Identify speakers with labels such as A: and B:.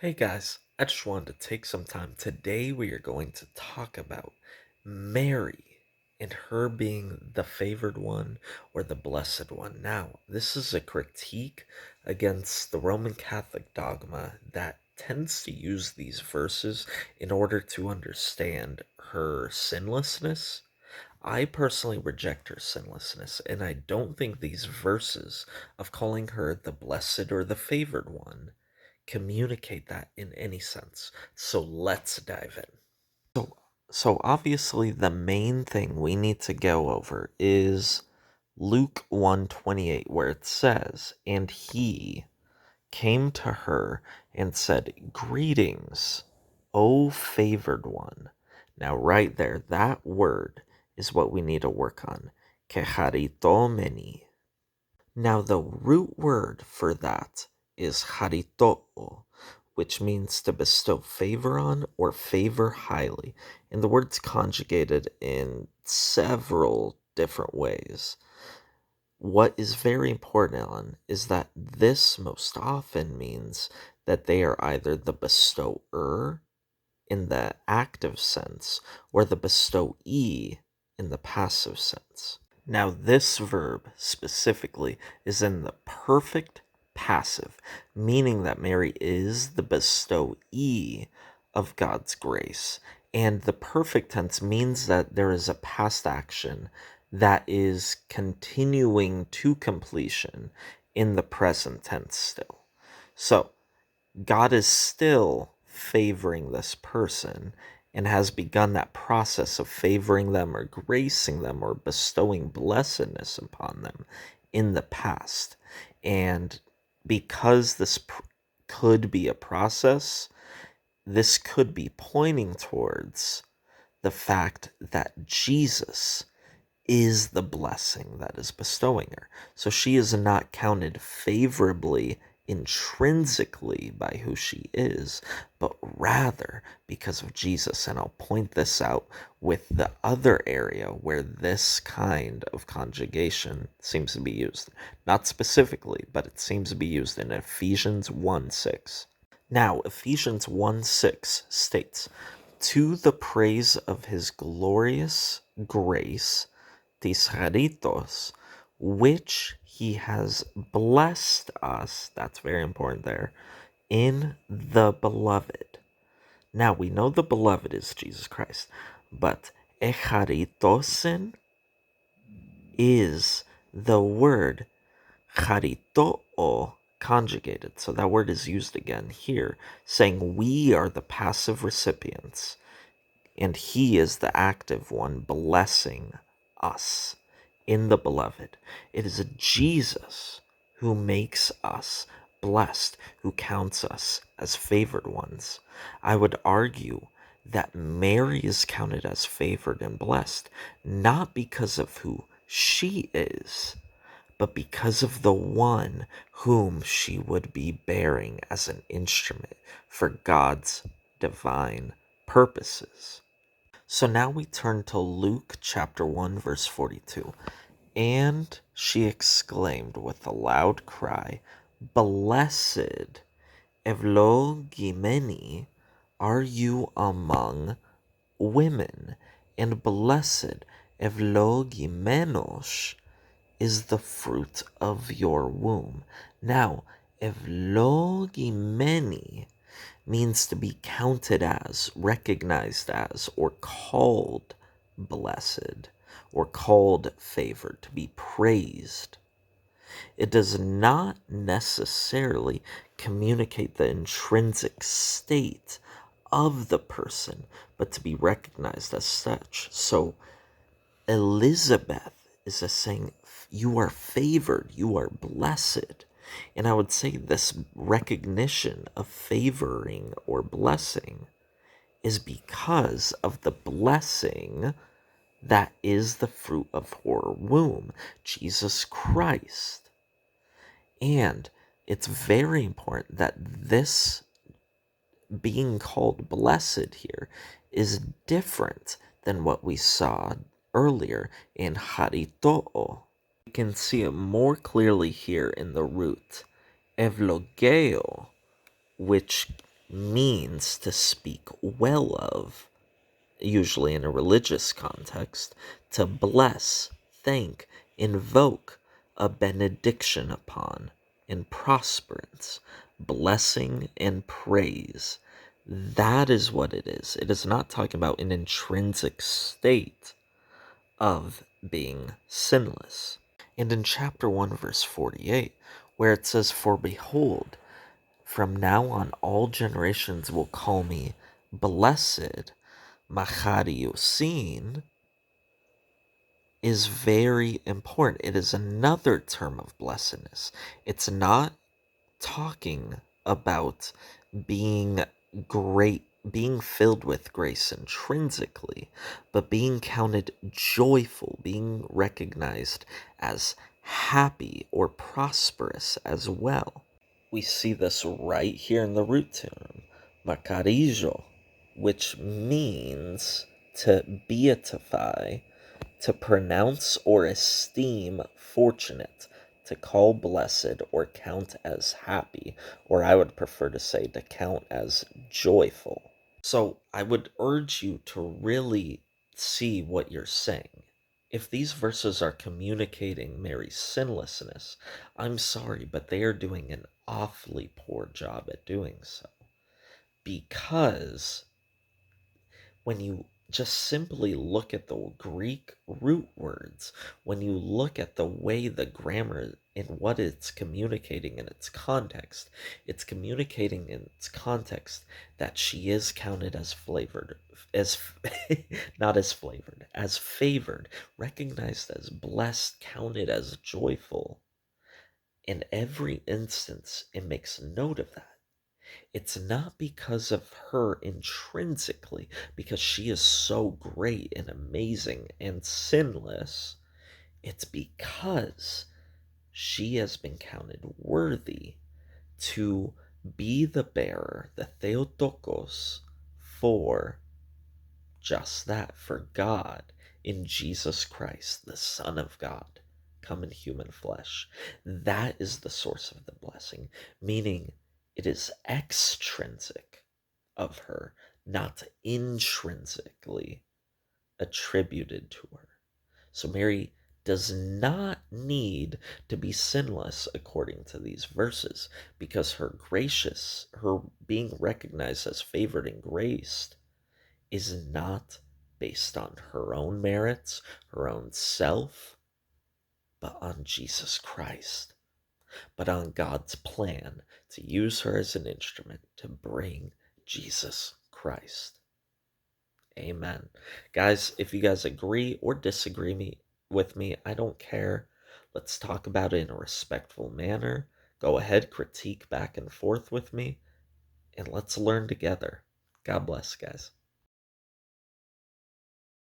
A: Hey guys, I just wanted to take some time. Today we are going to talk about Mary and her being the favored one or the blessed one. Now, this is a critique against the Roman Catholic dogma that tends to use these verses in order to understand her sinlessness. I personally reject her sinlessness, and I don't think these verses of calling her the blessed or the favored one communicate that in any sense. So let's dive in. So obviously the main thing we need to go over is Luke 1:28 where it says, "And he came to her and said, 'Greetings, O favored one.'" Now right there, that word is what we need to work on. Keharitomeni. Now, the root word for that is harito'o, which means to bestow favor on or favor highly. And the word's conjugated in several different ways. What is very important on is that this most often means that they are either the bestower in the active sense or the bestowee in the passive sense. Now, this verb specifically is in the perfect passive, meaning that Mary is the bestowee of God's grace. And the perfect tense means that there is a past action that is continuing to completion in the present tense still. So, God is still favoring this person and has begun that process of favoring them or gracing them or bestowing blessedness upon them in the past. And because this could be a process, this could be pointing towards the fact that Jesus is the blessing that is bestowing her. So she is not counted favorably intrinsically by who she is, but rather because of Jesus. And I'll point this out with the other area where this kind of conjugation seems to be used. Not specifically, but it seems to be used in Ephesians 1:6. Now, Ephesians 1:6 states, "To the praise of his glorious grace, Tisharitos, which he has blessed us," that's very important there, "in the beloved." Now, we know the beloved is Jesus Christ, but echaritosen is the word charitoo conjugated. So that word is used again here, saying we are the passive recipients and he is the active one blessing us in the beloved. It is Jesus who makes us blessed, who counts us as favored ones. I would argue that Mary is counted as favored and blessed, not because of who she is, but because of the one whom she would be bearing as an instrument for God's divine purposes. So now we turn to Luke chapter 1, verse 42. "And she exclaimed with a loud cry, 'Blessed, Evlogimeni, are you among women, and blessed, Evlogimenos, is the fruit of your womb.'" Now, Evlogimeni means to be counted as, recognized as, or called blessed, or called favored, to be praised. It does not necessarily communicate the intrinsic state of the person, but to be recognized as such. So, Elizabeth is a saying, you are favored, you are blessed. And I would say this recognition of favoring or blessing is because of the blessing that is the fruit of her womb, Jesus Christ. And it's very important that this being called blessed here is different than what we saw earlier in harito'o. You can see it more clearly here in the root evlogeo, which means to speak well of, usually in a religious context, to bless, thank, invoke a benediction upon, in prosperance, blessing, and praise. That is what it is. It is not talking about an intrinsic state of being sinless. And in chapter 1, verse 48, where it says, "For behold, from now on all generations will call me blessed," Machariosin is very important. It is another term of blessedness. It's not talking about being great, being filled with grace intrinsically, but being counted joyful, being recognized as happy or prosperous as well. We see this right here in the root term, makarizo, which means to beatify, to pronounce or esteem fortunate, to call blessed or count as happy, or I would prefer to say to count as joyful. So I would urge you to really see what you're saying. If these verses are communicating Mary's sinlessness, I'm sorry, but they are doing an awfully poor job at doing so. Because when you just simply look at the Greek root words, when you look at the way the grammar and what it's communicating in its context, it's communicating in its context that she is counted as flavored, as not as flavored, as favored, recognized as blessed, counted as joyful. In every instance, it makes note of that. It's not because of her intrinsically, because she is so great and amazing and sinless. It's because she has been counted worthy to be the bearer, the Theotokos, for just that, for God in Jesus Christ, the Son of God, come in human flesh. That is the source of the blessing, meaning it is extrinsic of her, not intrinsically attributed to her. So Mary does not need to be sinless according to these verses, because her being recognized as favored and graced, is not based on her own merits, her own self, but on Jesus Christ, but on God's plan to use her as an instrument to bring Jesus Christ. Amen. Guys, if you guys agree or disagree with me, I don't care. Let's talk about it in a respectful manner. Go ahead, critique back and forth with me, and let's learn together. God bless, guys.